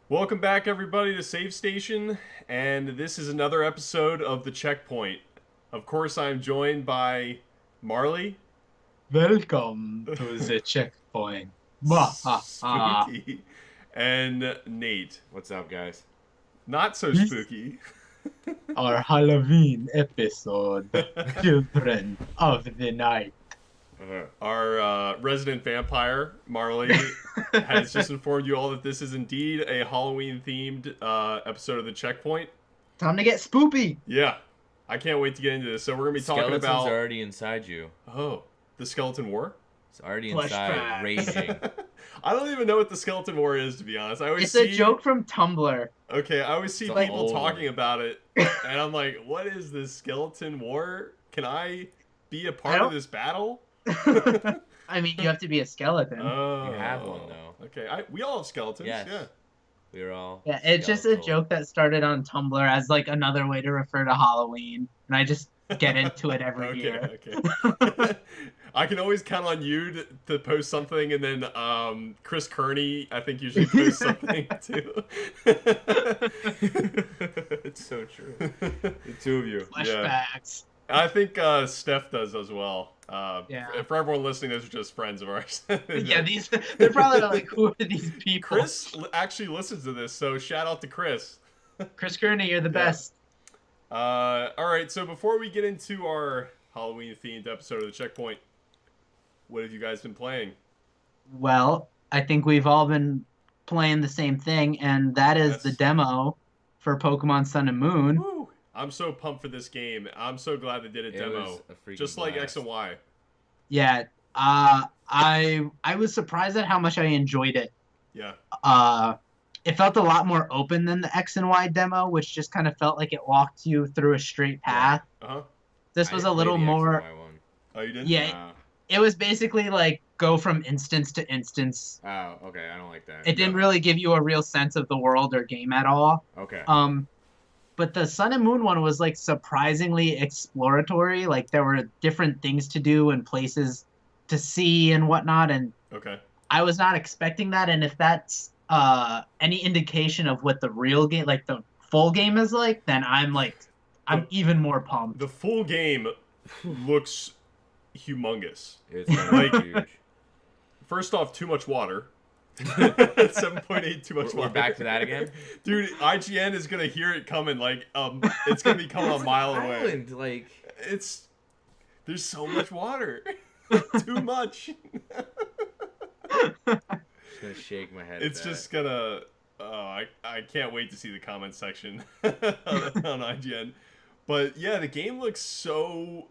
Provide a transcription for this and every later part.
Welcome back, everybody, to Save Station, and this is another episode of The Checkpoint. Of course, I'm joined by Marley, Welcome to the checkpoint. Mwahaha. Spooky, and Nate. What's up, guys? Not so This spooky. our Halloween episode, Children of the Night. Our resident vampire, Marley, has just informed you all that this is indeed a Halloween-themed episode of The Checkpoint. Time to get spoopy. Yeah, I can't wait to get into this. So we're going to be talking Skeletons about... are already inside you. Oh, the Skeleton War? It's already Flashback. inside, raging. I don't even know what the Skeleton War is, to be honest. I always It's see... a joke from Tumblr. Okay, I always see It's like people old. talking about it, and I'm like, what is this Skeleton War? Can I be a part of this battle? I mean, you have to be a skeleton. Oh. You have one, though. Okay, we all have skeletons, Yes. yeah. We're all. Yeah, it's just a skeletal. joke that started on Tumblr as like another way to refer to Halloween, and I just get into it every year. Okay. I can always count on you to post something, and then Chris Kearney, I think, usually posts something too. It's so true. The two of you. Flashbacks. I think Steph does as well. Yeah. For everyone listening, those are just friends of ours. Yeah, they're probably like, who are these people? Chris actually listens to this, so shout out to Chris. Chris Kearney, you're the best. All right, so before we get into our Halloween-themed episode of The Checkpoint, what have you guys been playing? Well, I think we've all been playing the same thing, and that is Yes. the demo for Pokemon Sun and Moon. Woo! I'm so pumped for this game. I'm so glad they did a It demo. was a freaking Just like blast. X and Y. Yeah, I was surprised at how much I enjoyed it. Yeah. It felt a lot more open than the X and Y demo, which just kind of felt like it walked you through a straight path. Uh-huh. This I was a didn't play little the X and more. Y one. Oh, you did? Yeah, Wow. it was basically like go from instance to instance. Oh, okay. I don't like that. It didn't Yeah. really give you a real sense of the world or game at all. Okay. But the Sun and Moon one was like surprisingly exploratory. Like there were different things to do and places to see and whatnot, and Okay. I was not expecting that. And if that's any indication of what the real game, like the full game, is like, then I'm even more pumped. The full game looks humongous. It's gonna be huge. First off, too much water. 7.8 too much We're water. back to that again? Dude, IGN is gonna hear it coming. Like, it's gonna be coming a mile away. Island, like. There's so much water. Too much. Just gonna shake my head. It's at that. just gonna. I can't wait to see the comment section on IGN. But yeah, the game looks so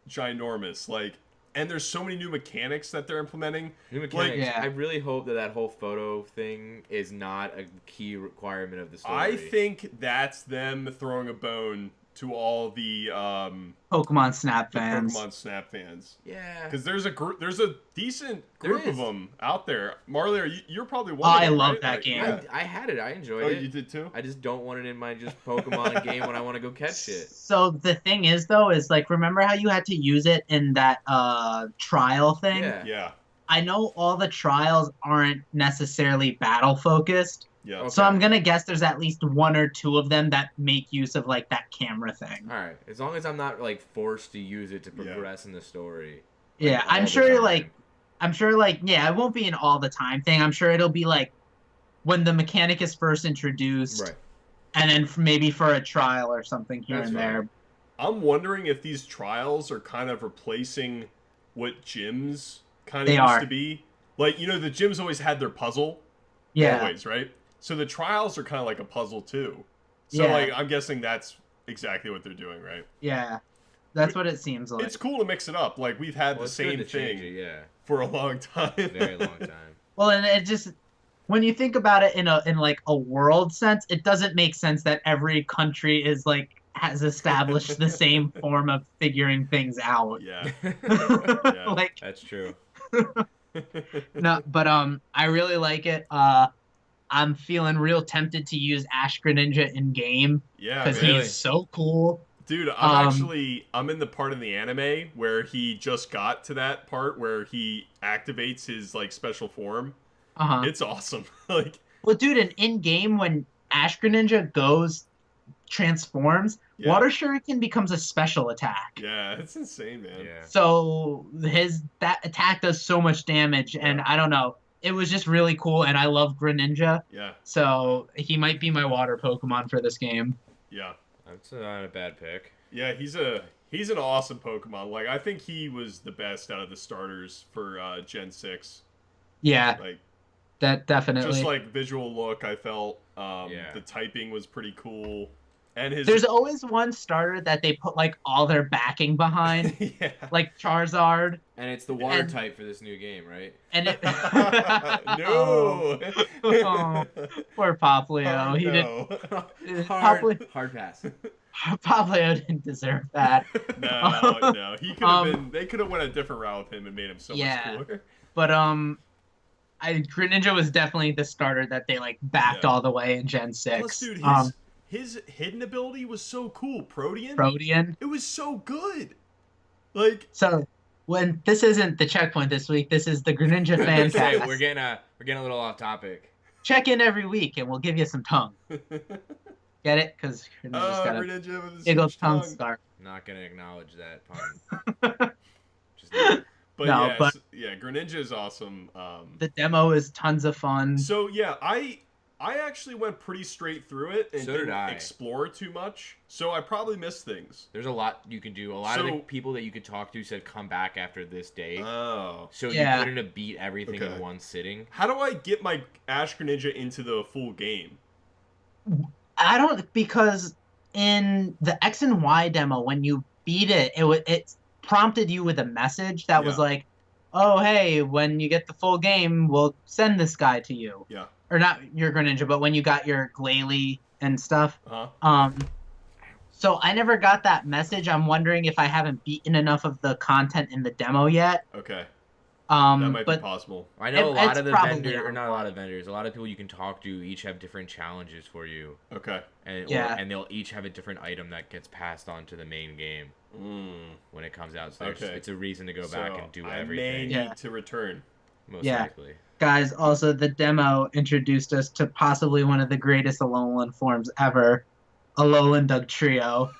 ginormous. Like, and there's so many new mechanics that they're implementing. New mechanics. yeah. I really hope that whole photo thing is not a key requirement of the story. I think that's them throwing a bone to all the Pokemon Snap fans. Pokemon Snap fans. Yeah. Because there's a decent There group of is. them out there. Marley, you're probably one. Oh, of them, I love right? that Like, game. yeah. I had it. I enjoyed Oh, it. you did too. I just don't want it in my just Pokemon game when I want to go catch it. So the thing is, though, is like, remember how you had to use it in that trial thing? Yeah. Yeah. I know all the trials aren't necessarily battle focused, Yeah. Okay. so I'm gonna guess there's at least one or two of them that make use of like that camera thing. All right. As long as I'm not like forced to use it to Yeah. progress in the story. Yeah, all I'm the sure. time. Like, yeah, it won't be an all the time thing. I'm sure it'll be like when the mechanic is first introduced, Right. and then maybe for a trial or something here That's and right. there. I'm wondering if these trials are kind of replacing what gyms kind of They used are. to be. Like, the gyms always had their puzzle. Yeah, Always, right? So the trials are kind of like a puzzle too. So Yeah. like I'm guessing that's exactly what they're doing, right? yeah, that's what it seems like. It's cool to mix it up. Like we've had Well, the it's good same to change thing it, yeah. for a long time. Very long time. Well, and it just when you think about it in like a world sense, it doesn't make sense that every country is like has established the same form of figuring things out. Yeah. Like That's true. no, but I really like it. I'm feeling real tempted to use Ash Greninja in game Yeah, because man. really. he's so cool. Dude, I'm Um, I'm in the part in the anime where he just got to that part where he activates his like special form. Uh huh. It's awesome. Like Well, dude, and in game when Ash Greninja transforms, Yeah. Water Shuriken becomes a special attack. Yeah, it's insane, man. Yeah. So that attack does so much damage, and Yeah. I don't know. It was just really cool, and I love Greninja, Yeah. so he might be my water Pokemon for this game. Yeah. That's not a bad pick. Yeah, he's an awesome Pokemon. Like I think he was the best out of the starters for Gen 6. Yeah, Like that definitely. just like visual look, I felt Yeah. the typing was pretty cool. And his There's always one starter that they put like all their backing behind, yeah. like Charizard, And it's the water And- type for this new game, right? and it. No. Oh, poor Poplio. Oh, He no. Hard pass. Poplio didn't deserve that. No. He could have Um, been. They could have went a different route with him and made him so Yeah. much cooler. But Greninja was definitely the starter that they like backed Yeah. all the way in Gen 6. Plus, dude, his hidden ability was so cool. Protean. Protean. It was so good. Like So when this isn't the checkpoint this week, this is the Greninja fan Say, cast. we're getting a little off topic. Check in every week and we'll give you some tongue. Get it? Because Greninja's got a Greninja with his big old huge tongue scar. Not gonna acknowledge that pun. Just not. But No, yeah, but- Greninja is awesome. The demo is tons of fun. So yeah, I actually went pretty straight through it and So did didn't I. explore too much. So I probably missed things. There's a lot you can do. A lot of the So- people that you could talk to said come back after this date. Oh. So Yeah. you couldn't have beat everything Okay. in one sitting. How do I get my Ash Greninja into the full game? I don't, because in the X and Y demo, when you beat it, it prompted you with a message that was Yeah. like, "Oh, hey, when you get the full game, we'll send this guy to you." Yeah. Or not your Greninja, but when you got your Glalie and stuff. Uh-huh. So I never got that message. I'm wondering if I haven't beaten enough of the content in the demo yet. Okay. That might But be possible. I know a lot it's of the probably vendors, or on not a lot of vendors, a lot of people you can talk to each have different challenges for you, Okay. and Yeah. and they'll each have a different item that gets passed on to the main game when it comes out. So Okay. it's a reason to go back So and do I everything. may Yeah. need to return. Most Yeah. likely. guys, also the demo introduced us to possibly one of the greatest Alolan forms ever, Alolan Dugtrio.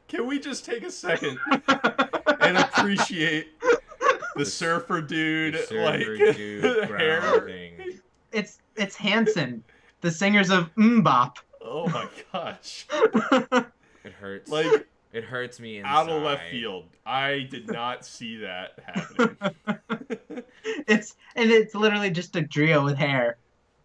Can we just take a second and appreciate the surfer dude, The surfer like dude hair? ground thing. It's Hanson, the singers of Mbop. Oh my gosh! It hurts. Like it hurts me inside. out of left field. I did not see that happening. It's literally just a trio with hair.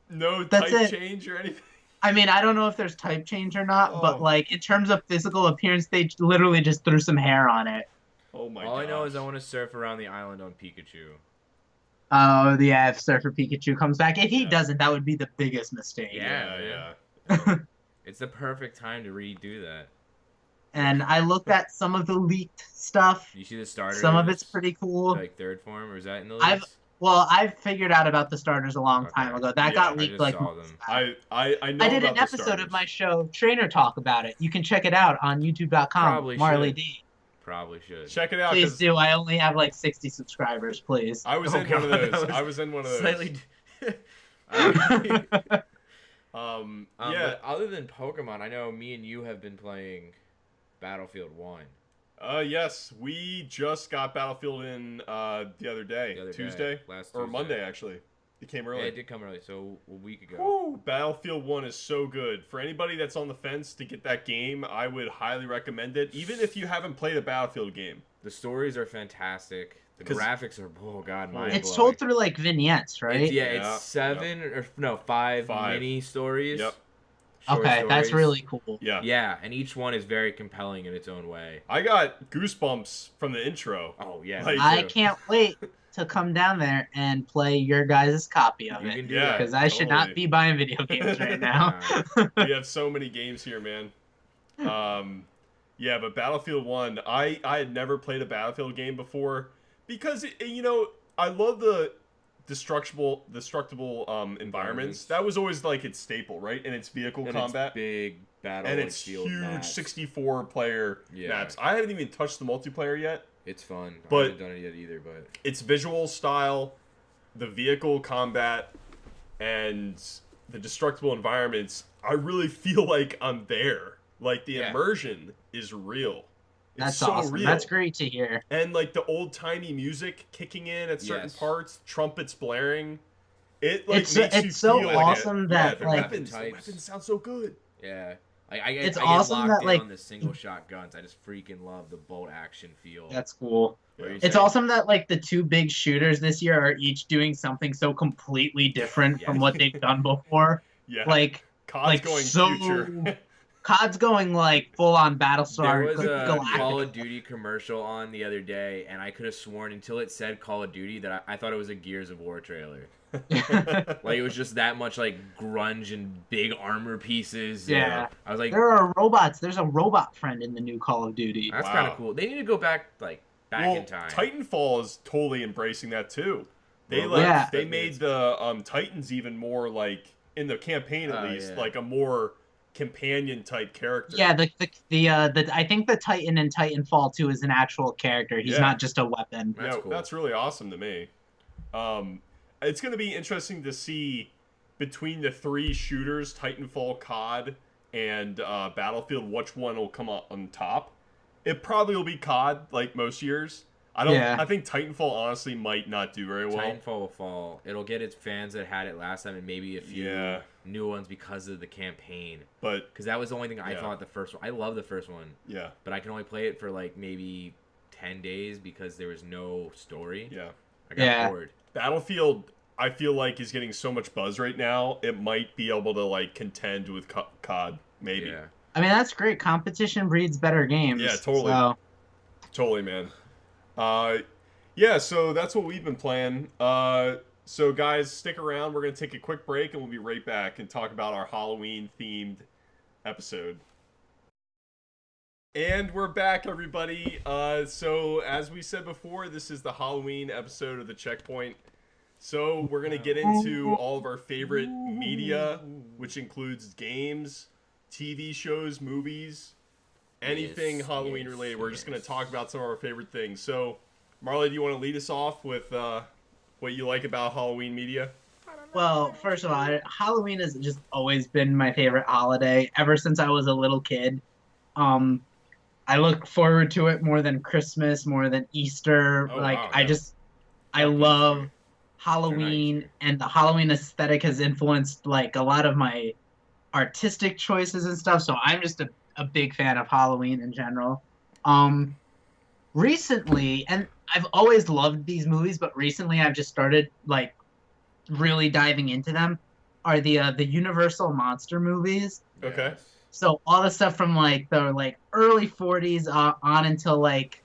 No That's type it. change or anything. I mean, I don't know if there's type change or not, Oh. but like in terms of physical appearance, they literally just threw some hair on it. Oh my! All I know is I gosh. want to surf around the island on Pikachu. Oh yeah, if Surfer Pikachu comes back, if he Yeah. doesn't, that would be the biggest mistake. Yeah. Yeah. It's the perfect time to redo that. And I looked at some of the leaked stuff. You see the starters? Some of it's pretty cool. Like third form, or is that in the I've- leaks? Well, I figured out about the starters a long time Okay. ago. That Yeah, got I leaked just like saw months them. back. I know I did about an the episode starters. of my show, Trainer Talk, about it. You can check it out on YouTube.com. Probably Marley should. D. Probably should. Check it out. Please 'Cause do. I only have like 60 subscribers, please. I was Oh, in one of God, those. that was I was in one of those. Slightly. Yeah. But other than Pokemon, I know me and you have been playing Battlefield 1. Yes, we just got Battlefield in the other day, The other day, Tuesday last or Tuesday. Monday actually. It came Yeah, early. it did come early, so a week ago. Woo! Battlefield 1 is so good. For anybody that's on the fence to get that game, I would highly recommend it, even if you haven't played a Battlefield game. The stories are fantastic. The 'Cause- graphics are, oh god, mind It's told through like vignettes, right? It's Yeah, 7 or no, 5 Five. mini stories. Yep. Short Okay, that's stories. really cool. Yeah. Yeah, and each one is very compelling in its own way. I got goosebumps from the intro. Oh yeah, Like- me I too. can't wait to come down there and play your guys' copy of You it. can do Yeah. that. Because I should not totally. be buying video games right now. We have so many games here, man. Yeah, but Battlefield 1, I had never played a Battlefield game before because I love the destructible environments. Environments. That was always like its staple, right? And its vehicle And combat it's big battle and like, it's field huge maps. 64 player Yeah. maps. I haven't even touched the multiplayer yet. It's fun. I But- haven't done it yet either, but Its visual style, the vehicle combat, and the destructible environments, I really feel like I'm there. Like the Yeah. immersion is real. It's That's so awesome. real. That's great to hear. And like the old timey music kicking in at certain Yes. parts, trumpets blaring. It like It's makes you so feel like awesome it. that, the like- weapons, the Types. weapons sound so good. Yeah. I It's get awesome locked that, in like- on the single shot guns. I just freaking love the bolt action feel. That's cool. What are you It's saying? awesome that like the two big shooters this year are each doing something so completely different from Yes. what they've done before. Yeah, Like COD's like, going so- future. COD's going like full on There Battlestar was a Galactica. Call of Duty commercial on the other day, and I could have sworn until it said Call of Duty that I thought it was a Gears of War trailer. Like it was just that much like grunge and big armor pieces. Yeah. I was like, There are robots. There's a robot friend in the new Call of Duty. that's Wow. kind of cool. They need to go back Well, in time. Titanfall is totally embracing that too. They Well, like yeah. they made the Titans even more like in the campaign at Oh, least yeah. like a more companion type character. Yeah, the I think the Titan in Titanfall 2 is an actual character. He's Yeah. not just a weapon. That's No, cool. that's really awesome to me. It's going to be interesting to see between the three shooters, Titanfall, COD, and Battlefield, which one will come out on top. It probably will be COD, like most years. Yeah. I think Titanfall honestly might not do very well. Titanfall will fall. It'll get its fans that had it last time, and maybe a few Yeah. new ones because of the campaign. But Because that was the only thing I Yeah. thought the first one. I love the first one, yeah, but I can only play it for like maybe 10 days because there was no story. yeah. I got Yeah. bored. Battlefield, I feel like is getting so much buzz right now. It might be able to like contend with COD, maybe. Yeah. I mean, that's great. Competition breeds better games. Yeah, totally. So, Totally, man. Yeah, so that's what we've been playing. So guys, stick around. We're gonna take a quick break, and we'll be right back and talk about our Halloween-themed episode. And we're back, everybody. So as we said before, this is the Halloween episode of the Checkpoint. So we're gonna get into all of our favorite media, which includes games, TV shows, movies, anything Yes, Halloween yes, related. We're just gonna yes. talk about some of our favorite things. So, Marley, do you want to lead us off with what you like about Halloween media? well, first of all, Halloween has just always been my favorite holiday ever since I was a little kid. I look forward to it more than Christmas, more than Easter. Oh, like wow, I yeah. just, I Fuck love Easter. Halloween, Easter. and the Halloween aesthetic has influenced like a lot of my artistic choices and stuff. So I'm just a big fan of Halloween in general. Recently, and I've always loved these movies, but recently I've just started like really diving into them. Are the Universal monster movies? Okay. Yes. So all the stuff from like the like early 40s on until like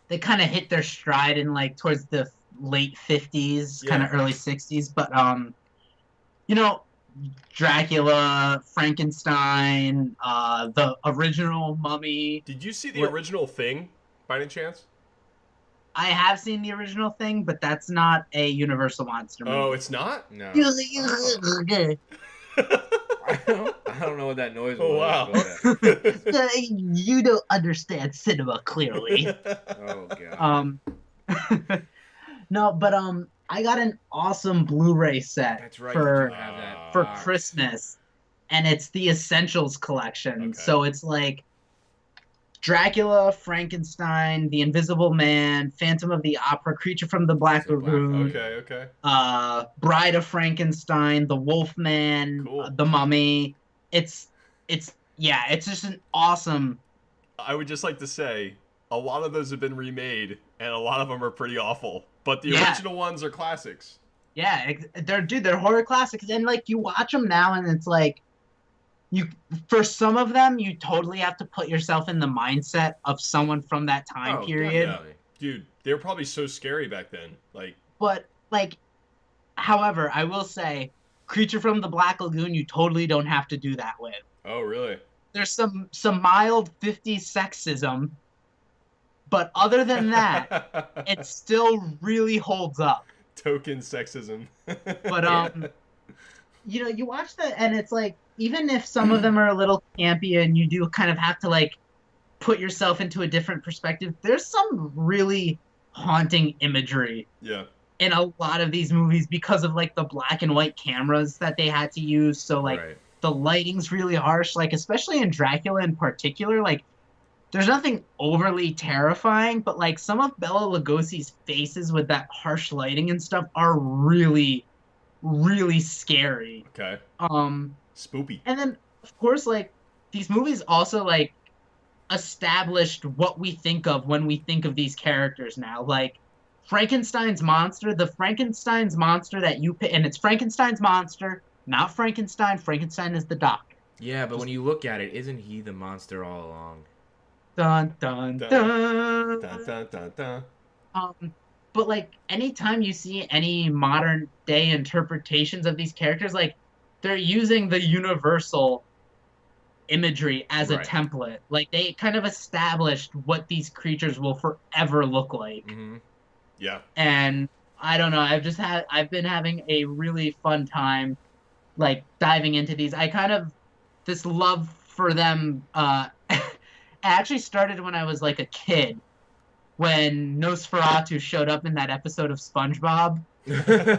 they kind of hit their stride in like towards the late 50s, kind of Yeah. early 60s. But you know, Dracula, Frankenstein, the original Mummy. Did you see the What- original Thing, by any chance? I have seen the original Thing, but that's not a Universal monster movie. Oh, it's not? No. I don't know what that noise was. Oh, wow. but, You don't understand cinema clearly. oh god. No, but I got an awesome Blu-ray set That's right. for you have that for box. Christmas, and it's the Essentials collection. Okay. So it's like Dracula, Frankenstein, The Invisible Man, Phantom of the Opera, Creature from the Black It's a black- Lagoon, Okay. Bride of Frankenstein, The Wolfman, Cool. The Mummy. It's yeah, it's just an awesome. I would just like to say, a lot of those have been remade, and a lot of them are pretty awful. But the Yeah. original ones are classics. Yeah, they're horror classics, and like you watch them now, and it's like you for some of them you totally have to put yourself in the mindset of someone from that time Oh, period. definitely. Dude, they were probably so scary back then. Like, But like, however, I will say, Creature from the Black Lagoon, you totally don't have to do that with. oh, really? There's some mild 50s sexism, but other than that, it still really holds up. Token sexism. But you know, you watch that, and it's like, even if some of them are a little campy, and you do kind of have to like put yourself into a different perspective, there's some really haunting imagery. Yeah. in a lot of these movies because of like the black and white cameras that they had to use. So like Right. the lighting's really harsh, like especially in Dracula in particular, like there's nothing overly terrifying, but like some of Bela Lugosi's faces with that harsh lighting and stuff are really, really scary. Okay. Um, Spoopy. and then of course, like these movies also like established what we think of when we think of these characters now. Like Frankenstein's monster, the Frankenstein's monster that you pick, and it's Frankenstein's monster, not Frankenstein. Frankenstein is the doctor. Yeah, but when you look at it, isn't he the monster all along? Dun dun Dun, dun. Dun, dun, dun, dun. But like anytime you see any modern day interpretations of these characters, like they're using the universal imagery as a Right. template. Like they kind of established what these creatures will forever look like. Mm-hmm. Yeah. And I don't know, I've been having a really fun time like diving into these. I kind of this love for them actually started when I was like a kid when Nosferatu showed up in that episode of SpongeBob.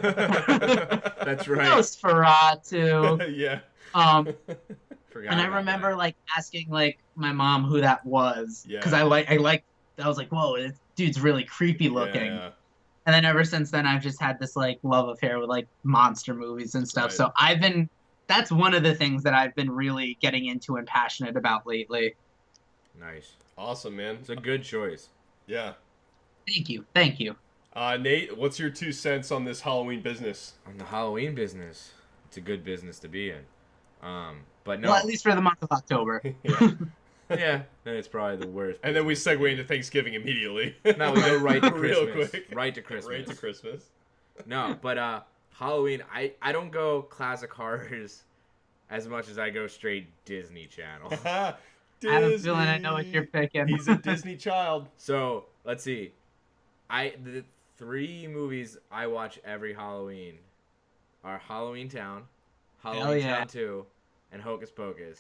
That's right. Nosferatu. Yeah. Forgot And I about remember that. like asking like my mom who that was Yeah. because I was like, whoa, this dude's really creepy looking. Yeah. And then ever since then, I've just had this like love affair with like monster movies and stuff. Right. So that's one of the things that I've been really getting into and passionate about lately. Nice. Awesome, man. It's a good choice. Yeah. Thank you. Nate, what's your 2 cents on this Halloween business? On the Halloween business, it's a good business to be in. But no, Well, at least for the month of October. Yeah. yeah, then it's probably the worst. And then we business to segue be into Thanksgiving immediately. in. No, we go right to Real Christmas. quick. Right to Christmas. Right to Christmas. No, but Halloween, I don't go classic horrors as much as I go straight Disney Channel. I have a feeling I know what you're picking. He's a Disney child. So let's see. The 3 movies I watch every Halloween are Halloween Town, Halloween yeah. Town 2, and Hocus Pocus.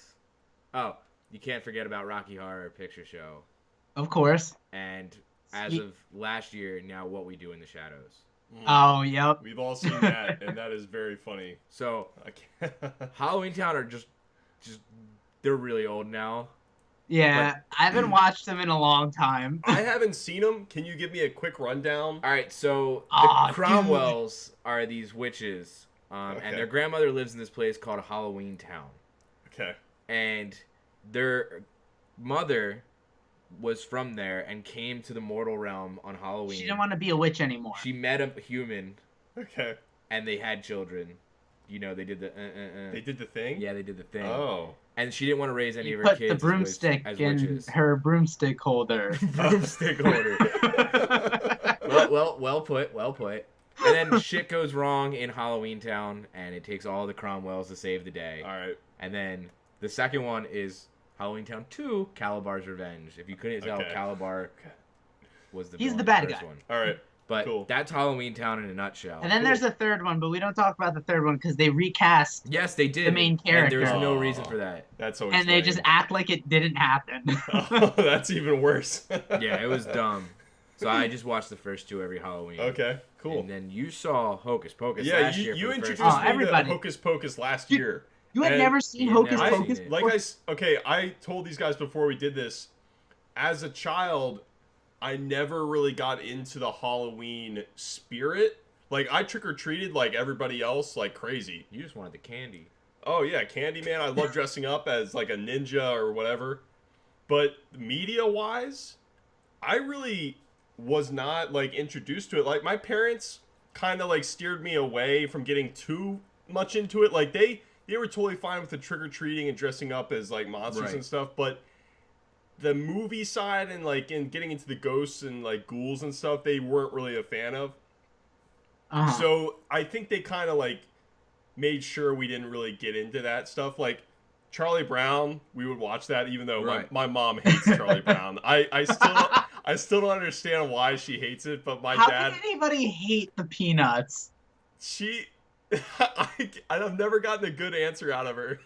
Oh, you can't forget about Rocky Horror Picture Show. Of course. And as Sweet. of last year, now What We Do in the Shadows. Oh, yep. We've all seen that, and that is very funny. So I can't... Halloween Town are just they're really old now. Yeah, I haven't watched them in a long time. I haven't seen them. Can you give me a quick rundown? All right, so Aw, the Cromwells are these witches, Okay. and their grandmother lives in this place called Halloween Town, Okay. and their mother was from there and came to the mortal realm on Halloween. She didn't want to be a witch anymore. She met a human, Okay. and they had children. You know, they did the. They did the thing? Yeah, they did the thing. Oh. And she didn't want to raise any He of her put kids the as broomstick as in witches. her broomstick holder. Broomstick holder. well put. And then shit goes wrong in Halloween Town, and it takes all the Cromwells to save the day. All right. And then the second one is Halloween Town 2, Calabar's Revenge. If you couldn't tell, Okay. Calabar was the He's villain the in bad first guy. one. All right. But Cool. that's Halloween Town in a nutshell. And then Cool. there's a third one, but we don't talk about the third one because they recast Yes, they did. the main And character. there's no Aw. reason for that. That's always and they lame. just act like it didn't happen. Oh, that's even worse. Yeah, it was dumb. So I just watched the first 2 every Halloween. Okay, cool. And then you saw Hocus Pocus Yeah, last you, year. you for the introduced first Oh, me time. everybody. to Hocus Pocus last You- year. You had And never seen you Hocus never seen Pocus? it. Okay, I told these guys before we did this, as a child, I never really got into the Halloween spirit. Like, I trick-or-treated like everybody else, like crazy. You just wanted the candy. Oh, yeah, Candyman. I love dressing up as, like, a ninja or whatever. But media-wise, I really was not, like, introduced to it. Like, my parents kind of, like, steered me away from getting too much into it. Like, they were totally fine with the trick-or-treating and dressing up as, like, monsters Right. and stuff. But the movie side and, like, in getting into the ghosts and, like, ghouls and stuff, they weren't really a fan of. Uh-huh. So I think they kind of like made sure we didn't really get into that stuff. Like Charlie Brown, we would watch that even though Right. my mom hates Charlie Brown. I still don't understand why she hates it, but my How dad, can anybody hate the Peanuts? I've never gotten a good answer out of her.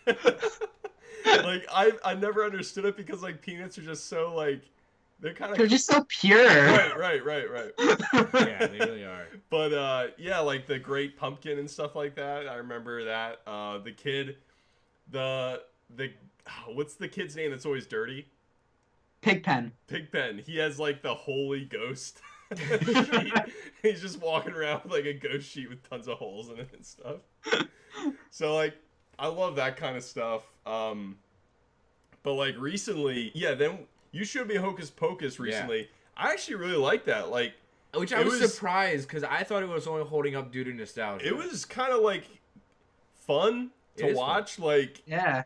Like I never understood it because like Peanuts are just so like They're kind They're of just so pure. right. Yeah, they really are. But yeah, like the Great Pumpkin and stuff like that. I remember that. The kid, the what's the kid's name that's always dirty? Pigpen. Pigpen. He has like the holy ghost sheet. He's just walking around with like a ghost sheet with tons of holes in it and stuff. So like, I love that kind of stuff. But like recently, yeah. Then you showed me Hocus Pocus recently. Yeah. I actually really like that. Like, which I was surprised because I thought it was only holding up due to nostalgia. It was kind of like fun to watch. Fun. Like, yeah,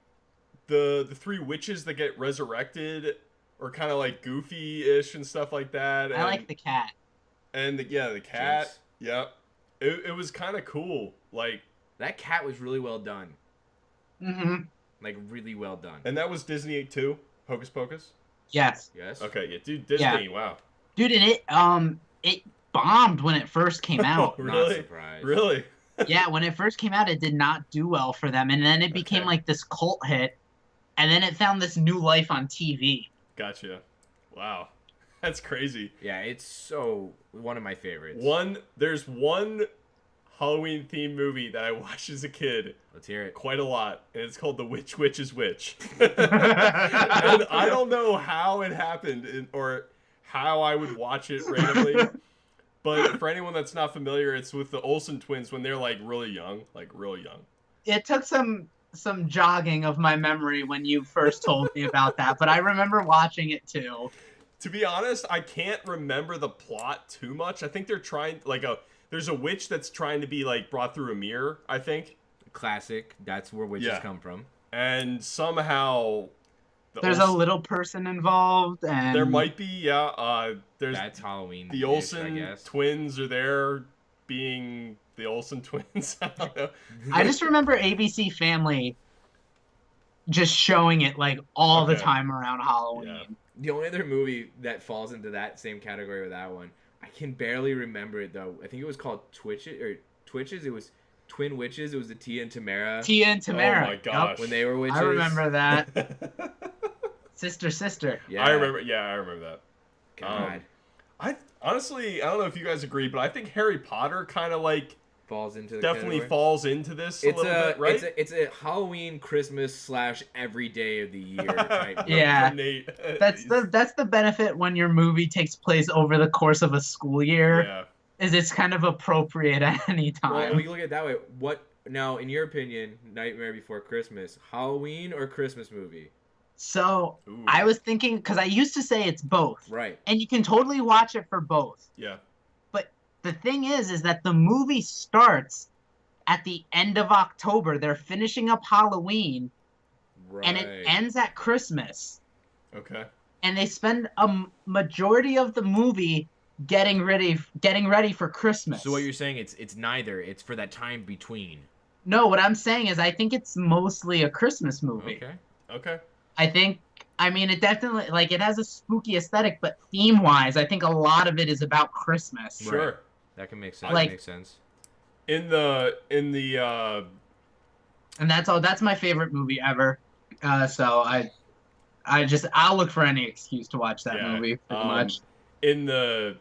the three witches that get resurrected are kind of like goofy-ish and stuff like that. I like the cat. And the cat. Jinx. Yep. It was kind of cool. Like, that cat was really well done. Mm-hmm. Like, really well done. And that was Disney too? Hocus Pocus? Yes. Yes. Okay, yeah, dude, Disney, wow. Dude, and it bombed when it first came out. Really? Not surprised. Really? Yeah, when it first came out, it did not do well for them. And then it became like this cult hit. And then it found this new life on TV. Gotcha. Wow. That's crazy. Yeah, it's so one of my favorites. There's one Halloween themed movie that I watched as a kid. Let's hear it. Quite a lot. And it's called The Witch Witch's Witch. And I don't know how it happened or how I would watch it randomly. But for anyone that's not familiar, it's with the Olsen twins when they're like really young. It took some jogging of my memory when you first told me about that, but I remember watching it too. To be honest, I can't remember the plot too much. I think they're trying there's a witch that's trying to be like brought through a mirror, I think. Classic. That's where witches come from. And somehow there's a little person involved, and there might be, that's Halloween. The Olsen twins are there being the Olsen twins. I don't know. I just remember ABC Family just showing it like all the time around Halloween. Yeah. The only other movie that falls into that same category with that one, I can barely remember it though. I think it was called Twitches. It was Twin Witches. It was the Tia and Tamara. Oh my gosh. Yep. When they were witches. I remember that. Sister. Yeah. I remember that. God. I honestly, I don't know if you guys agree, but I think Harry Potter kind of like falls into falls into this a little bit, right? It's a Halloween, Christmas / every day of the year type. Yeah. That's the benefit when your movie takes place over the course of a school year. Yeah. Is it's kind of appropriate at any time. Well, we can look at it that way. What now, in your opinion, Nightmare Before Christmas, Halloween or Christmas movie? So I was thinking, because I used to say it's both. Right. And you can totally watch it for both. Yeah. But the thing is that the movie starts at the end of October. They're finishing up Halloween. Right. And it ends at Christmas. Okay. And they spend a majority of the movie getting ready for Christmas. So what you're saying, it's neither. It's for that time between. No, what I'm saying is I think it's mostly a Christmas movie. Okay. I mean, it definitely, like, it has a spooky aesthetic, but theme-wise, I think a lot of it is about Christmas. Sure. Right. That can make sense. Like, that makes sense. In the and that's my favorite movie ever. So I'll look for any excuse to watch that movie pretty much. In the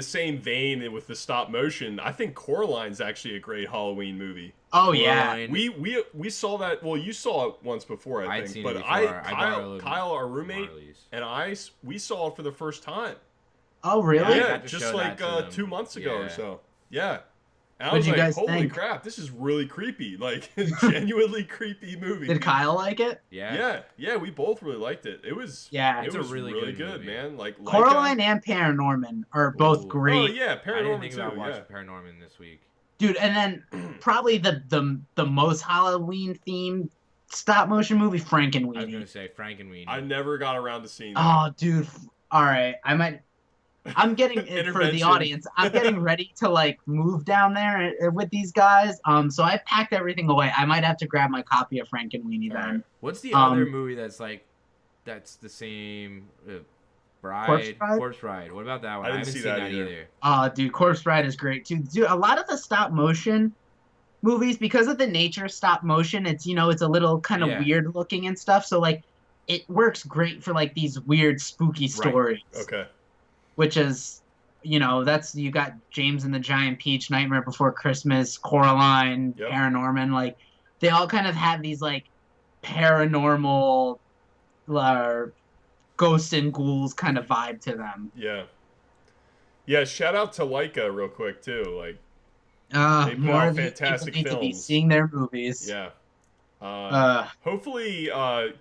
same vein with the stop motion, I think Coraline's actually a great Halloween movie. Oh yeah, we saw that. Well, you saw it once before, I think, but Kyle, our roommate, and we saw it for the first time. Oh really? Yeah, just like 2 months ago or so. Yeah. And I was you like, guys holy think? crap, this is really creepy. Like, genuinely creepy movie. Did Kyle like it? Yeah. Yeah, we both really liked it. It was it's a really good movie. man. Like Coraline and Paranorman are both great. Oh yeah, Paranorman I didn't think too. about watching Paranorman this week. Dude, and then probably the most Halloween themed stop motion movie, Frankenweenie. I was gonna say Frankenweenie. I never got around to seeing that. Oh, dude. All right, I'm getting for the audience. I'm getting ready to like move down there with these guys. So I packed everything away. I might have to grab my copy of Frankenweenie then. Right. What's the other movie that's the same? Corpse Bride. What about that one? I haven't seen that either. Oh, dude, Corpse Bride is great too. Dude, a lot of the stop motion movies, because of the nature of stop motion, it's it's a little kind of weird looking and stuff. So like, it works great for like these weird spooky stories. Okay. Which is, that's you got James and the Giant Peach, Nightmare Before Christmas, Coraline, Yep. Paranorman. Like they all kind of have these like paranormal, ghosts and ghouls kind of vibe to them. Yeah. Yeah. Shout out to Leica real quick too. Like they put More out of these fantastic people need to be films. seeing their movies. Yeah. Uh, Hopefully,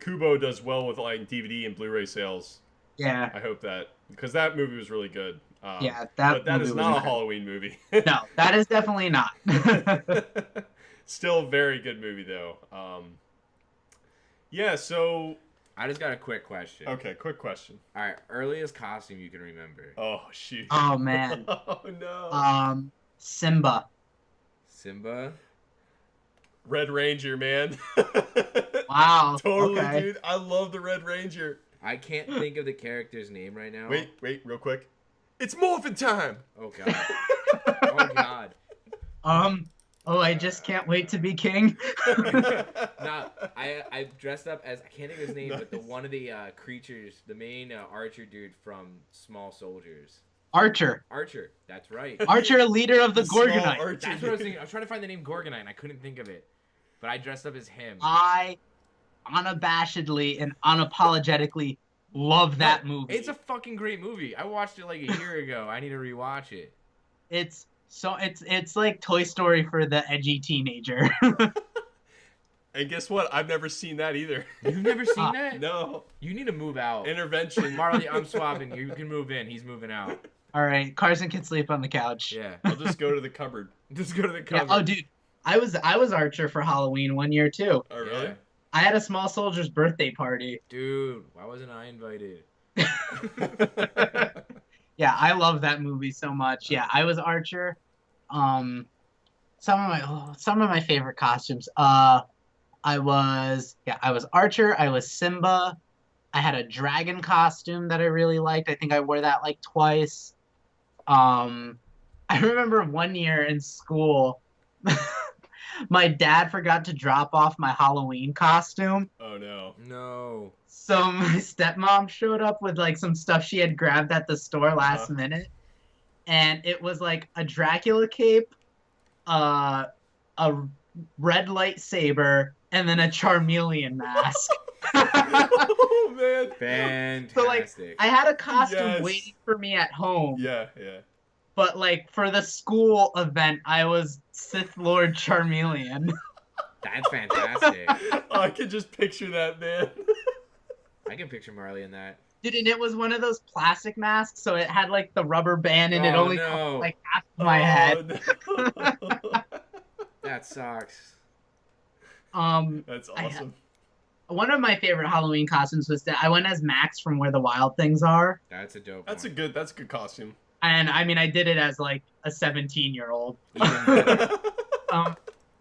Kubo does well with like DVD and Blu-ray sales. yeah, I hope that because that movie was really good. yeah. But that movie is was not a incredible. Halloween movie. No, that is definitely not. Still a very good movie though. Yeah. So I just got a quick question. okay, quick question. All right, earliest costume you can remember. Oh shoot. Oh man. Oh no. Simba. Simba. Red Ranger, man. Wow. Totally, Okay. dude. I love the Red Ranger. I can't think of the character's name right now. Wait, real quick. It's morphin' time. Oh god. Oh god. Oh, I just can't wait to be king. Nah, I dressed up as I can't think of his name, but the Nice. one of the creatures, the main archer dude from Small Soldiers. Archer. Archer. That's right. Archer, leader of the small Gorgonite. archer That's what I was dude. thinking. I was trying to find the name Gorgonite and I couldn't think of it. But I dressed up as him. I unabashedly and unapologetically love that movie. It's a fucking great movie. I watched it like a year ago. I need to rewatch it. It's like Toy Story for the edgy teenager. And guess what? I've never seen that either. You've never seen that? No. You need to move out. Intervention. Marley, I'm swapping. You can move in. He's moving out. All right, Carson can sleep on the couch. Yeah. I'll just go to the cupboard. Just go to the Yeah. cover. Oh, dude, I was Archer for Halloween one year too. Oh, really? Yeah. I had a small soldier's birthday party. Dude, why wasn't I invited? Yeah, I love that movie so much. Yeah, I was Archer. Some of my favorite costumes. I was Archer. I was Simba. I had a dragon costume that I really liked. I think I wore that like twice. I remember one year in school, my dad forgot to drop off my Halloween costume. Oh, no. No. So my stepmom showed up with like some stuff she had grabbed at the store last minute. And it was like a Dracula cape, a red lightsaber, and then a Charmeleon mask. Oh, man. Fantastic. So like I had a costume Yes. waiting for me at home. Yeah. But like for the school event, I was Sith Lord Charmeleon. That's fantastic. Oh, I can just picture that, man. I can picture Marley in that. Dude, and it was one of those plastic masks, so it had like the rubber band, and it Oh, only no. covered like half of my head. No. That sucks. That's I- awesome. One of my favorite Halloween costumes was that I went as Max from Where the Wild Things Are, That's a dope That's a one. good costume. and I mean I did it as like a 17-year-old. Even better.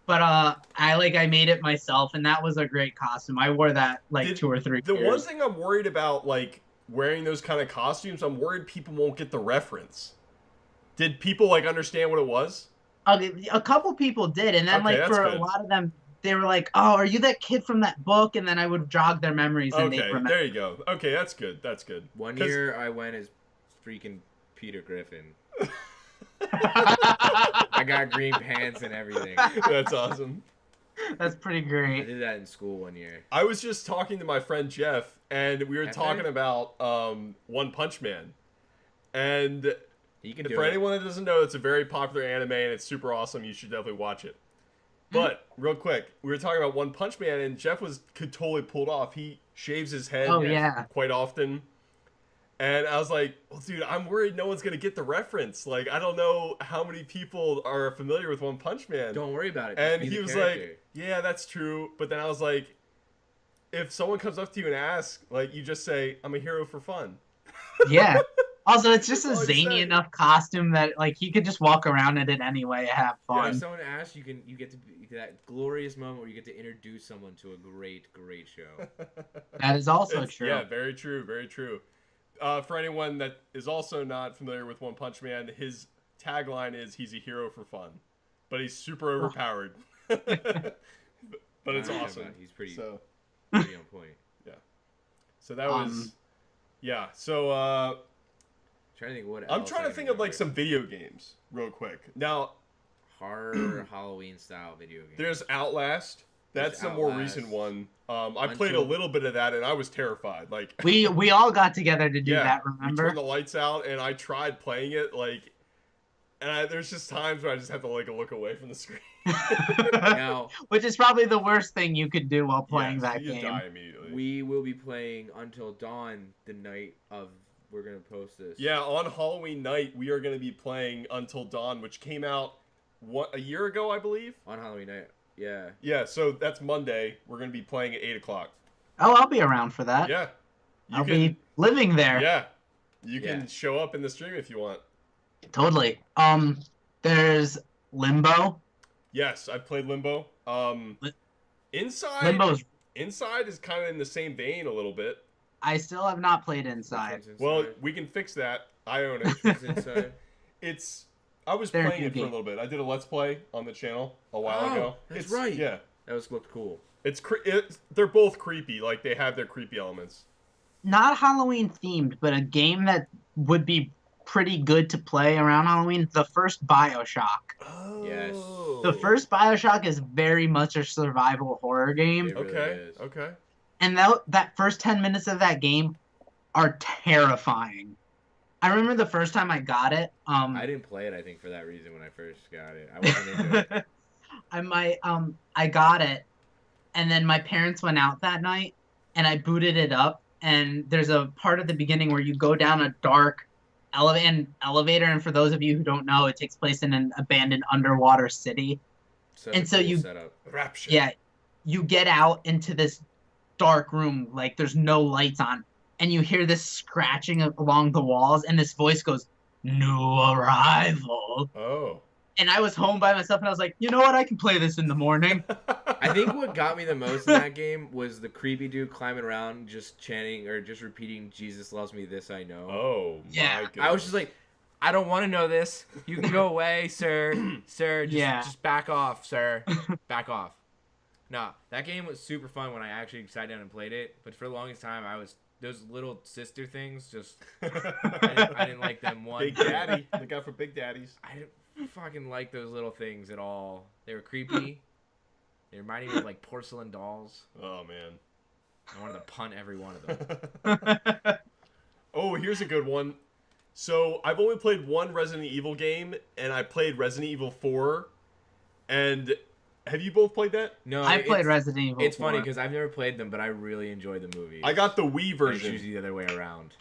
But I made it myself, and that was a great costume. I wore that like Did- 2 or 3 The one years. thing I'm worried about, like, wearing those kind of costumes, I'm worried people won't get the reference. Did people, like, understand what it was? A couple people did, and then Okay, like that's for good. a lot of them, they were like, "Oh, are you that kid from that book?" And then I would jog their memories, and they'd Okay, remember. there you go. Okay, that's good. That's good. One 'Cause- year I went as freaking Peter Griffin. I got green pants and everything. That's awesome. That's pretty I great. did that in school one year. I was just talking to my friend Jeff, and we were Jeff, talking right? about One Punch Man. And You can do for it. anyone that doesn't know, it's a very popular anime, and it's super awesome. You should definitely watch it. But real quick, we were talking about One Punch Man, and Jeff could totally pull it off. He shaves his head Oh yeah. quite often. And I was like, well, dude, I'm worried no one's going to get the reference. Like, I don't know how many people are familiar with One Punch Man. Don't worry about it. Just And be he the was character. like, yeah, that's true. But then I was like, if someone comes up to you and asks, like, you just say, I'm a hero for fun. Yeah. Also, it's just a That's all you zany say. enough costume that like you could just walk around in it anyway and have Yeah, fun. if someone asks, you get to be that glorious moment where you get to introduce someone to a great show. That is also It's- true. Yeah, very true, very true. For anyone that is also not familiar with One Punch Man, his tagline is he's a hero for fun, but he's super overpowered. But it's Yeah, awesome. but he's pretty So, on point. So that was, Um, yeah. So Trying to think what I'm else trying I to think of like remember. some video games real quick. Now horror Halloween style video games. there's Outlast. That's There's the more Outlast. recent one. I played a Until- little bit of that and I was terrified. Like we all got together to do yeah, that. we Remember? turned the lights out and I tried playing it like, and there's just times where I just have to like look away from the screen. Now Which is probably the worst thing you could do while playing Yes, that you game. die immediately. we will be playing Until Dawn the night of. We're gonna post this. Yeah, on Halloween night we are going to be playing Until Dawn, which came out a year ago, I believe. On Halloween night. Yeah. Yeah, so that's Monday. We're going to be playing at 8:00. Oh, I'll be around for that. Yeah, you I'll can. be living there. Yeah, you can Yeah. show up in the stream if you want. Totally. There's Limbo. Yes, I've played Limbo. Li- Inside. Limbo's. Inside is kind of in the same vein a little bit. I still have not played Inside. Well, we can fix that. I own it. It's inside. It's. I was They're playing it for a goofy. little bit. I did a let's play on the channel a while Oh, ago. that's It's, right. Yeah, That looked cool. they're both creepy. Like they have their creepy elements. Not Halloween themed, but a game that would be pretty good to play around Halloween. The first BioShock. Oh. Yes. The first BioShock is very much a survival horror game, It really Okay. is. Okay. and that first 10 minutes of that game are terrifying. I remember the first time I got it. I didn't play it, I think, for that reason when I first got it. I wasn't into it. I got it, and then my parents went out that night, and I booted it up, and there's a part at the beginning where you go down a dark elevator, and for those of you who don't know, it takes place in an abandoned underwater city. Such And a so cool you- setup. Rap shit. Yeah, you get out into this dark room, like there's no lights on, and you hear this scratching along the walls, and this voice goes, "New arrival." Oh. And I was home by myself, and I was like, you know what? I can play this in the morning. I think what got me the most in that game was the creepy dude climbing around just chanting or just repeating, "Jesus loves me, this I know." Oh. Yeah. My goodness. I was just like, I don't want to know this. You can go away, sir. Sir, just back off, sir. Back off. No, that game was super fun when I actually sat down and played it. But for the longest time, those little sister things just I didn't like them one Big bit. Daddy. Look out for Big Daddies. I didn't fucking like those little things at all. They were creepy. They reminded me of like porcelain dolls. Oh man. I wanted to punt every one of them. Oh, here's a good one. So I've only played one Resident Evil game, and I played Resident Evil 4. And have you both played that? No, I played it's- Resident Evil. It's funny 4. because I've never played them, but I really enjoy the movies. I got the Wii And it's version. usually the other way around.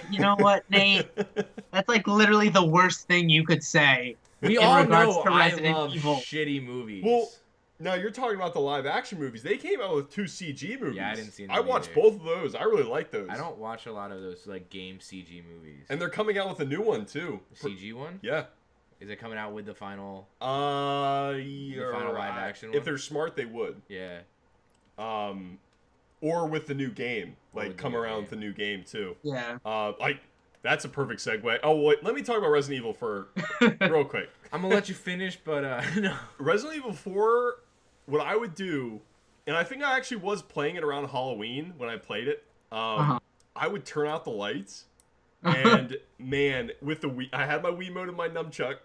You know what, Nate? That's like literally the worst thing you could say. We In all regards know to I Resident love Evil. shitty movies. Well, now you're talking about the live action movies. They came out with 2 CG movies. Yeah, I didn't see them I watched either. both of those. I really like those. I don't watch a lot of those like game CG movies. And they're coming out with a new one too. CG one? Yeah. Is it coming out with the final? Yeah. final live action If one? they're smart, they would. Yeah. Or with the new game, Or like with the come new around game. with the new game too. Yeah. Like that's a perfect segue. Oh wait, let me talk about Resident Evil for real quick. I'm gonna let you finish, but no. Resident Evil 4, what I would do, and I think I actually was playing it around Halloween when I played it. I would turn out the lights, and man, with the Wii, I had my Wiimote and my nunchuck.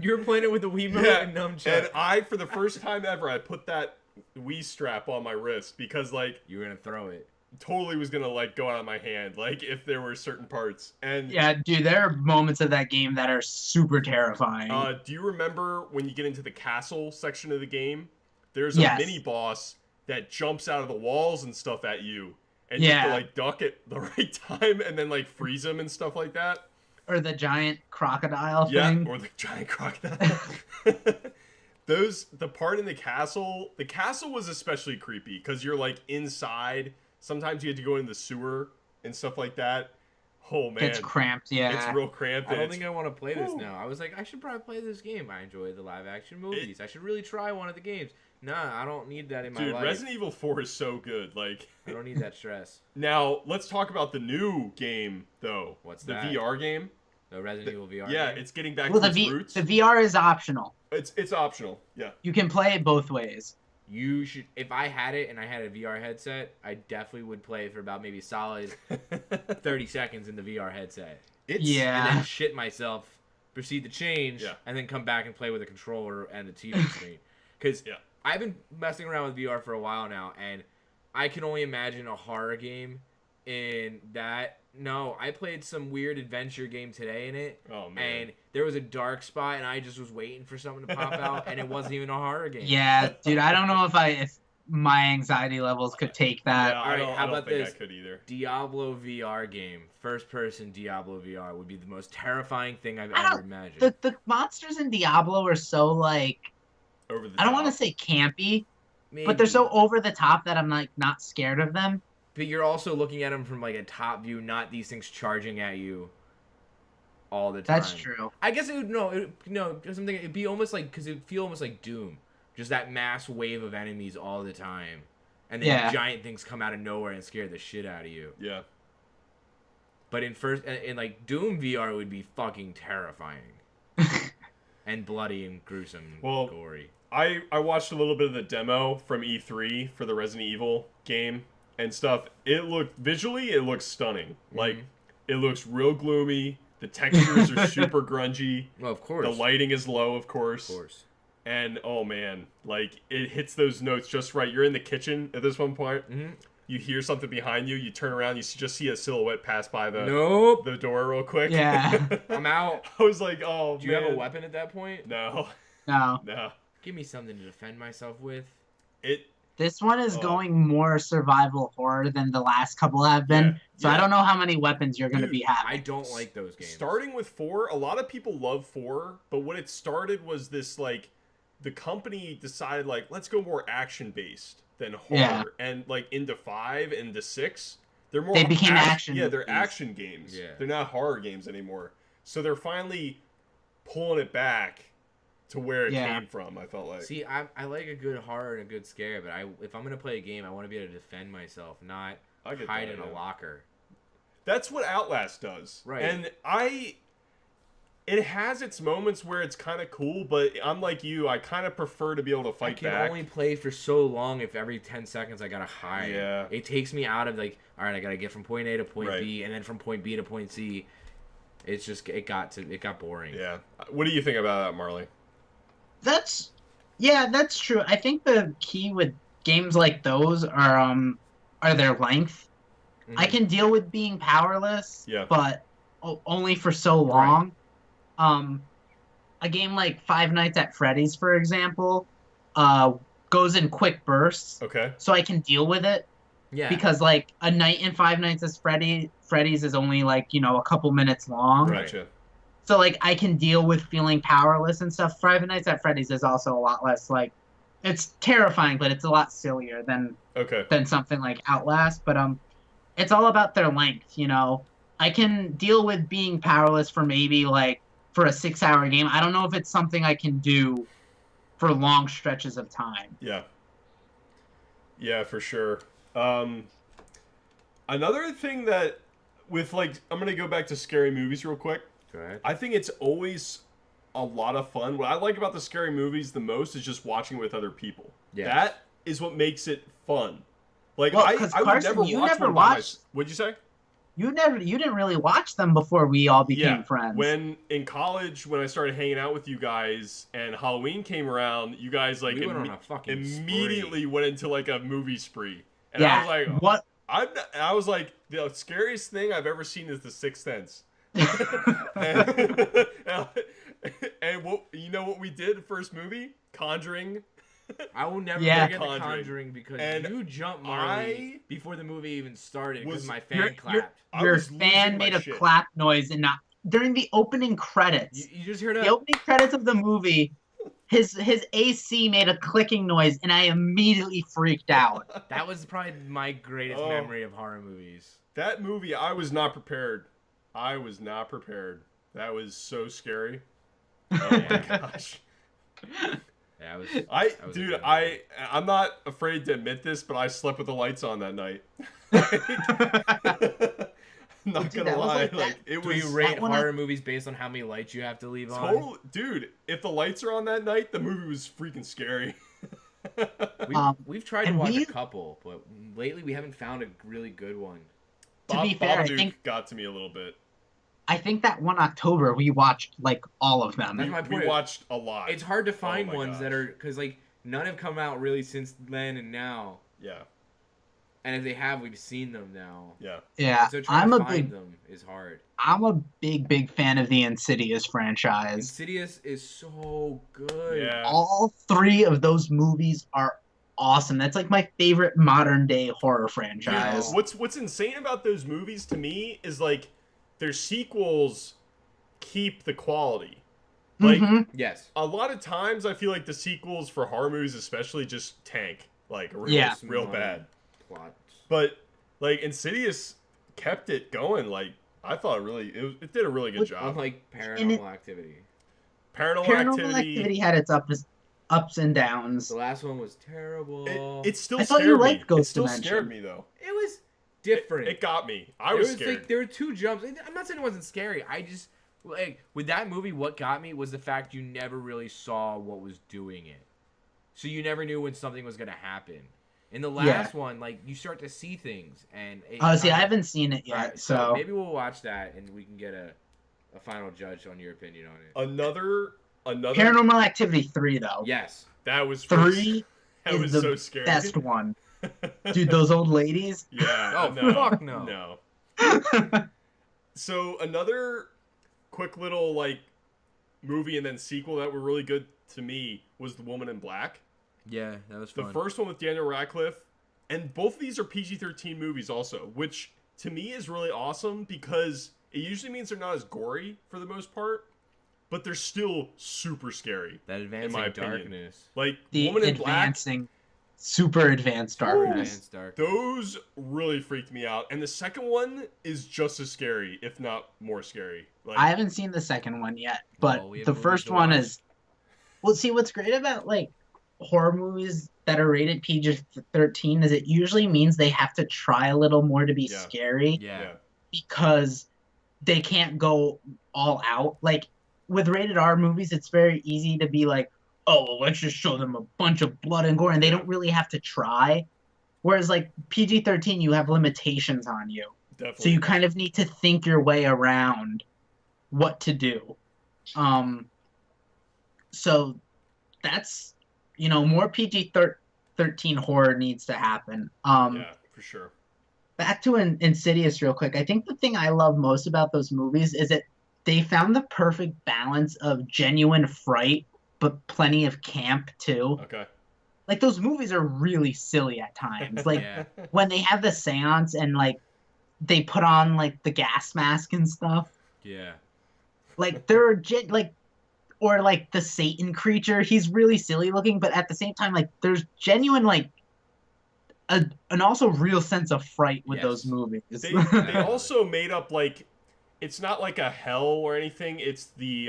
You were playing it with the Wiimote Yeah, and nunchuck. And I, for the first time ever, I put that Wii strap on my wrist because, like, You were gonna throw it. totally was gonna like go out of my hand, like if there were certain parts. And Yeah, dude, there are moments of that game that are super terrifying. do you remember when you get into the castle section of the game? There's a Yes. mini boss that jumps out of the walls and stuff at you, and you have to Yeah. like duck at the right time and then like freeze them and stuff like that. Or the giant crocodile Yeah, thing. or the giant crocodile. The part in the castle was especially creepy because you're like inside. Sometimes you had to go in the sewer and stuff like that. Oh man, It's cramped, yeah. it's real cramped. I don't and think I want to play this Whew. now. I was like, I should probably play this game. I enjoy the live action movies. I should really try one of the games. Nah, I don't need that in my Dude, life. Resident Evil 4 is so good. Like, I don't need that stress. now let's talk about the new game though. What's the that? VR game? The Resident Evil VR. Yeah, game? it's getting back Well, to the its roots. VR is optional. It's optional. Yeah. You can play it both ways. You should. If I had it and I had a VR headset, I definitely would play for about maybe solid 30 seconds in the VR headset, It's and Yeah. then shit myself, proceed to change, Yeah. and then come back and play with a controller and the TV screen. Because Yeah. I've been messing around with VR for a while now, and I can only imagine a horror game in that. No, I played some weird adventure game today in it. Oh man. And there was a dark spot, and I just was waiting for something to pop out, and it wasn't even a horror game. Yeah, dude, I don't know if my anxiety levels could take that. Yeah, Alright, I don't about think this? I could either. Diablo VR game, first person Diablo VR would be the most terrifying thing I've I ever don't- imagined. The monsters in Diablo are so like Over the I don't want to top. say campy, Maybe. but they're so over the top that I'm like not scared of them. But you're also looking at them from like a top view, not these things charging at you all the time. That's true. I guess it would because I'm thinking it'd be almost like because it'd feel almost like Doom, just that mass wave of enemies all the time, and then Yeah. giant things come out of nowhere and scare the shit out of you. Yeah. But in like Doom VR would be fucking terrifying and bloody and gruesome, Well, and gory. I watched a little bit of the demo from E3 for the Resident Evil game and stuff. It looks stunning. Like it looks real gloomy. The textures are super grungy. Well, of course, The lighting is low, of course. of course. And oh man, like it hits those notes just right. You're in the kitchen at this one point. Mhm. You hear something behind you. You turn around. Just see a silhouette pass by Nope, the door real quick. Yeah. I'm out. I was like, oh Do you man. have a weapon at that point? No, No, no. Give me something to defend myself with. It this one is Oh. going more survival horror than the last couple have been. Yeah, So yeah. I don't know how many weapons you're going to Dude, be having. I don't like those games. starting with 4, a lot of people love 4, but what it started was this like the company decided like let's go more action based than horror, Yeah. and like into 5 and into 6 they're more They became action Yeah, they're movies. action games. Yeah. They're not horror games anymore. So they're finally pulling it back to where it Yeah. came from. I felt like See, I like a good horror and a good scare, but if I'm gonna play a game, I want to be able to defend myself, not I get hide that, in a yeah. locker. That's what Outlast does. Right. And it has its moments where it's kind of cool, but I'm like you, I kind of prefer to be able to I fight can back. only play for so long if every 10 seconds I gotta hide. Yeah. It takes me out of like, all right, I gotta get from point A to point Right. B, and then from point B to point C. It's just it got boring. Yeah. What do you think about that, Marley? That's true. I think the key with games like those are their length. Mhm. I can deal with being powerless, Yeah. but only for so long. A game like Five Nights at Freddy's, for example, goes in quick bursts, Okay. so I can deal with it Yeah. because like a night in Five Nights at Freddy's is only like a couple minutes long. Right. Gotcha. So like I can deal with feeling powerless and stuff. Five Nights at Freddy's is also a lot less like it's terrifying, but it's a lot sillier than Okay. something like Outlast. But it's all about their length, I can deal with being powerless for maybe like for a 6-hour game. I don't know if it's something I can do for long stretches of time. Yeah. Yeah, for sure. Another thing that with like I'm gonna go back to scary movies real quick. Go ahead. I think it's always a lot of fun. What I like about the scary movies the most is just watching with other people. Yes. That is what makes it fun. Like Well, I 'cause would Carson, never you watch never one by watched- What'd you say? You didn't really watch them before we all became friends. When in college, when I started hanging out with you guys and Halloween came around, you guys like We went on a fucking immediately went into like a movie spree. And yeah, I was like, what? I was like, the scariest thing I've ever seen is The Sixth Sense. and, and what what we did first movie? Conjuring. I will never Yeah. forget The Conjuring. Conjuring because And you jumped Marley before the movie even started because was- my fan Your- clapped. I Your was losing fan my made a shit. clap noise and not during the opening credits. You just heard The a opening credits of the movie, his AC made a clicking noise, and I immediately freaked out. that was probably my greatest Oh. memory of horror movies. That movie, I was not prepared. I was not prepared. That was so scary. Oh my gosh. Yeah, I was. Dude, a good movie. I'm not afraid to admit this, but I slept with the lights on that night. I'm not Dude, gonna that was lie, like like that- it Do was you rate one horror movies based on how many lights you have to leave on? total, dude. If the lights are on that night, the movie was freaking scary. We've tried to and watch we- a couple, but lately we haven't found a really good one. To be fair, I Babadook think got to me a little bit. that one October we watched like all of them. That's my We point. watched a lot. It's hard to find my ones that gosh. are because like none have come out really since then and now, Yeah, and if they have, we've seen them now. yeah. Yeah, So trying I'm to a find big them is hard. big fan of the Insidious franchise. Insidious is so good. Yeah. All three of those movies are awesome. That's like my favorite modern day horror Dude, franchise. what's insane about those movies to me is like their sequels keep the quality. Like Mhm. Yes. a lot of times I feel like the sequels for horror movies especially just tank like real, Yeah. real bad. Plot. But like Insidious kept it going. Like I thought it did a really good job. Unlike And Paranormal Activity. Paranormal, Paranormal Activity, Activity had its ups and downs. The last one was terrible. it still I thought scared you me. liked Ghost It still Dimension. scared me though. It was different. It got me. I was scared. Like there were two jumps. I'm not saying it wasn't scary. I just like with that movie, what got me was the fact you never really saw what was doing it, so you never knew when something was gonna happen. In the last one, like you start to see things, and Oh, see, I haven't seen it yet, Alright, so maybe we'll watch that and we can get a final judge on your opinion on it. Another Paranormal Activity 3 though. Yes. that was 3 that is was the so scary. best one. Dude, those old ladies. Yeah. Oh, no, fuck no. No. So another quick little like movie and then sequel that were really good to me was The Woman in Black. Yeah, that was The fun. first one with Daniel Radcliffe, and both of these are PG-13 movies also, which to me is really awesome because it usually means they're not as gory for the most part, but they're still super scary. That advancing my opinion. darkness. Like The Woman in Black, advancing, super advanced darkness. Advanced darkness. those really freaked me out, and the second one is just as scary, if not more scary. Like I haven't seen the second one yet, but Well, we have the movies first to one watch. is. Well, see, what's great about like horror movies that are rated PG-13 is it usually means they have to try a little more to be Yeah. scary Yeah. yeah, because they can't go all out. Like with rated R movies, it's very easy to be like, oh, well, let's just show them a bunch of blood and gore, and they don't really have to try. Whereas like PG-13, you have limitations on you. definitely. So you kind of need to think your way around what to do. So that's, more PG-13 horror needs to happen. Yeah, for sure. Back to Insidious real quick. I think the thing I love most about those movies is that they found the perfect balance of genuine fright, but plenty of camp too. Okay. Like those movies are really silly at times. Like Yeah. when they have the seance and like they put on like the gas mask and stuff. Yeah. Like there are or like the Satan creature. He's really silly looking, but at the same time, like there's genuine like an also real sense of fright with Yes. those movies. They also made up like it's not like a hell or anything. It's the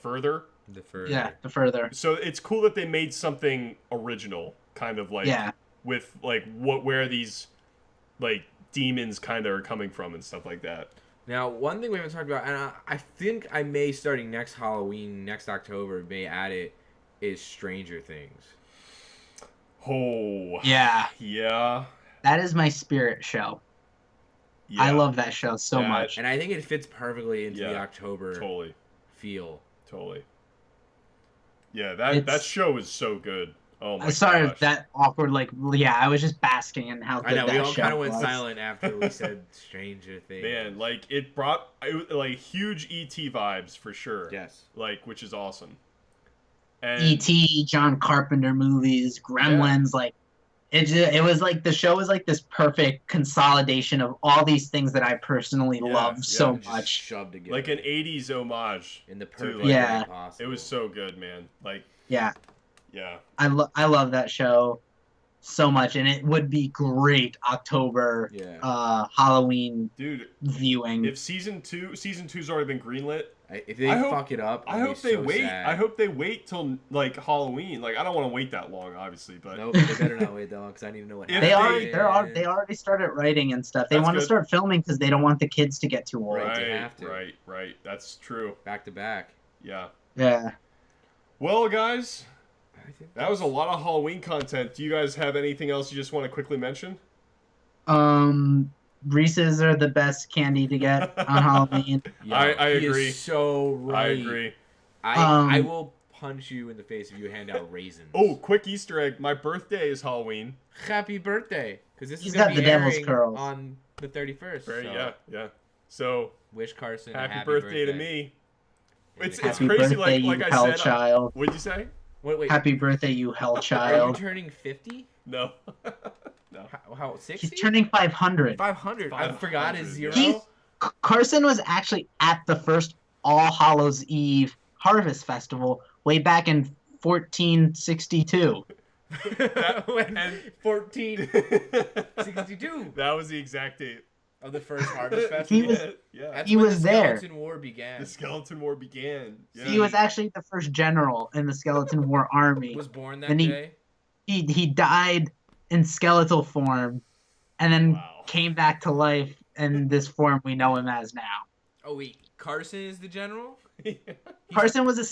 further. The further. Yeah, the further. So it's cool that they made something original, kind of like Yeah. with like where these like demons kind of are coming from and stuff like that. Now, one thing we haven't talked about, and I think I may, starting next Halloween, next October, may add it, is Stranger Things. Oh Yeah, yeah, that is my spirit show. yeah. I love that show so That- much. And I think it fits perfectly into the Yeah, October totally. feel. Yeah, that It's- show is so good. Oh my Sorry, gosh. that awkward. Like, yeah, I was just basking in how good I know, that we all show kind of went was. silent after we said Stranger Things. Man, like it brought like huge ET vibes for sure. Yes. Like which is awesome. And E.T., John Carpenter movies, Gremlins, like it was like the show was like this perfect consolidation of all these things that I personally Yeah, love yeah, so Just much. shoved together. like an 80s homage. in the perfect Yeah. way possible. It was so good, man. Like Yeah, yeah. I love that show so much, and it would be great October Yeah. Halloween Dude, viewing. if season two's already been greenlit, If they I hope- fuck it up, I I'll hope be they so wait. sad. I hope they wait till like Halloween. Like I don't want to wait that long, obviously, but Nope, they better not wait that long because I need to know what If happens. they already started writing and stuff. They That's want to good. start filming because they don't want the kids to get too old. Right. right, they have to. right. That's true. back to back. Yeah. Yeah. Well, guys, I think That was a lot of Halloween content. Do you guys have anything else you just want to quickly mention? Reese's are the best candy to get on Halloween. Yo, I he agree. Is so right. I agree. I will punch you in the face if you hand out raisins. Oh, quick Easter egg. My birthday is Halloween. Happy birthday! Because this He's is gonna got be the devil's airing curls. on the 31st. Very, so yeah. So, Wish Carson happy, a happy birthday to me. And It's the it's Happy crazy, birthday, like you I hell said. child. What'd you say? Wait. Happy birthday, you hell Are you child. turning 50? No. No. How 60? He's turning 500. 500. I forgot his 500, zero. yeah. Carson was actually at the first All Hallows Eve Harvest Festival way back in 1462. When and 1462 That was the exact date. of the first Harvest He Festival. was- Yeah. That's he when was the there. Skeleton War began. The Skeleton War began. Yeah. He was actually the first general in the Skeleton War army. Was born that And day. He died in skeletal form, and then Wow. came back to life in this form we know him as now. Oh wait, Carson is the general. Carson was a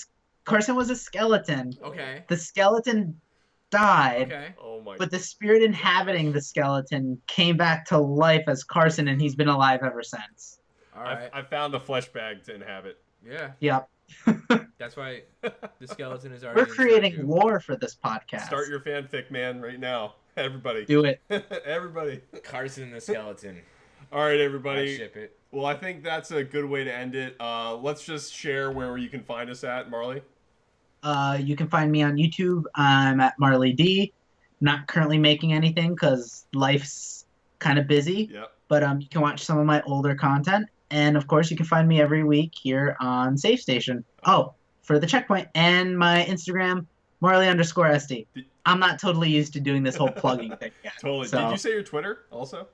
skeleton. Okay. The skeleton died, Okay. Oh my. but the spirit inhabiting the skeleton came back to life as Carson, and he's been alive ever since. All right. I found the flesh bag to inhabit. Yeah. Yep. That's why the skeleton is already. We're creating inside you. lore for this podcast. Start your fanfic, man, right now. Everybody. Do it. Everybody. Carson the skeleton. All right, I everybody. ship it. Well, I think that's a good way to end it. Let's just share where you can find us at, Marley. You can find me on YouTube. I'm at Marley D. Not currently making anything because life's kind of busy. Yep. But you can watch some of my older content, and of course, you can find me every week here on Safe Station. Oh, for the checkpoint and my Instagram, Marley_SD. I'm not totally used to doing this whole plugging thing yet. Totally. So, Did you say your Twitter also?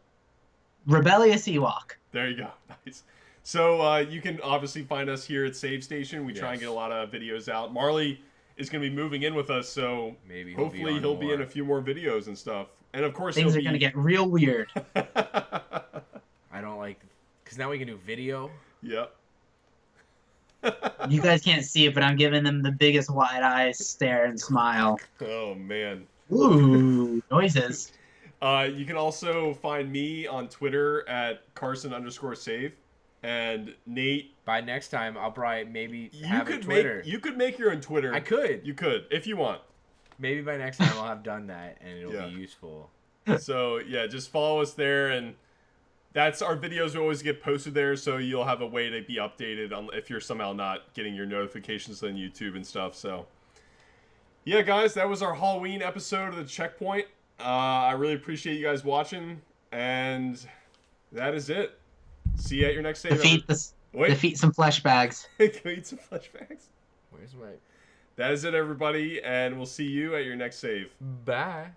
Rebellious Ewok. There you go. Nice. So you can obviously find us here at Save Station. We try and Yes. get a lot of videos out. Marley is going to be moving in with us, so Maybe hopefully he'll be in a few more videos and stuff. And of course, Things he'll are going to get real weird. I don't like, because now we can do video. Yep. You guys can't see it, but I'm giving them the biggest wide eyes stare and smile. Oh man. Ooh, noises. You can also find me on Twitter at Carson_save. And Nate, By next time, I'll probably maybe you have a could Twitter. make your own Twitter. I could. You could if you want. Maybe by next time I'll have done that, and it'll Yeah. be useful. So yeah, just follow us there, and that's our videos will always get posted there, so you'll have a way to be updated on if you're somehow not getting your notifications on YouTube and stuff. So yeah, guys, that was our Halloween episode of the Checkpoint. I really appreciate you guys watching, and that is it. See you at your next save. Defeat some flesh bags. Can we eat some flashbacks? Where's my... That is it, everybody, and we'll see you at your next save. Bye.